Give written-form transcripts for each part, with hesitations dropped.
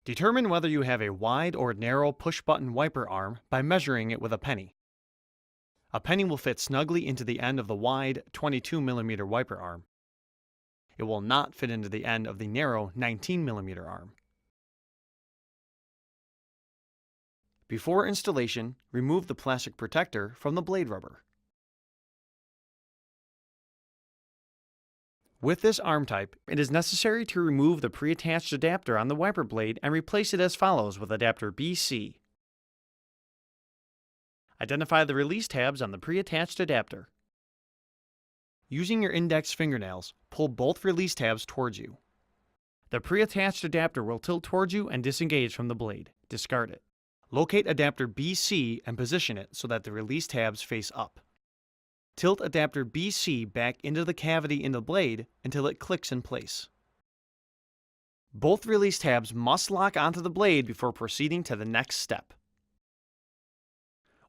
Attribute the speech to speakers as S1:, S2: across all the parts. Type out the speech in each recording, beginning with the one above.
S1: Determine whether you have a wide or narrow push-button wiper arm by measuring it with a penny. A penny will fit snugly into the end of the wide 22mm wiper arm. It will not fit into the end of the narrow 19mm arm. Before installation, remove the plastic protector from the blade rubber. With this arm type, it is necessary to remove the pre-attached adapter on the wiper blade and replace it as follows with adapter BC. Identify the release tabs on the pre-attached adapter. Using your index fingernails, pull both release tabs towards you. The pre-attached adapter will tilt towards you and disengage from the blade. Discard it. Locate adapter BC and position it so that the release tabs face up. Tilt adapter BC back into the cavity in the blade until it clicks in place. Both release tabs must lock onto the blade before proceeding to the next step.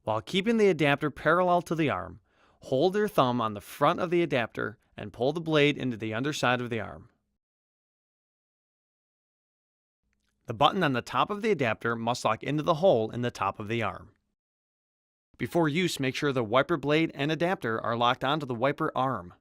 S1: While keeping the adapter parallel to the arm, hold your thumb on the front of the adapter and pull the blade into the underside of the arm. The button on the top of the adapter must lock into the hole in the top of the arm. Before use, make sure the wiper blade and adapter are locked onto the wiper arm.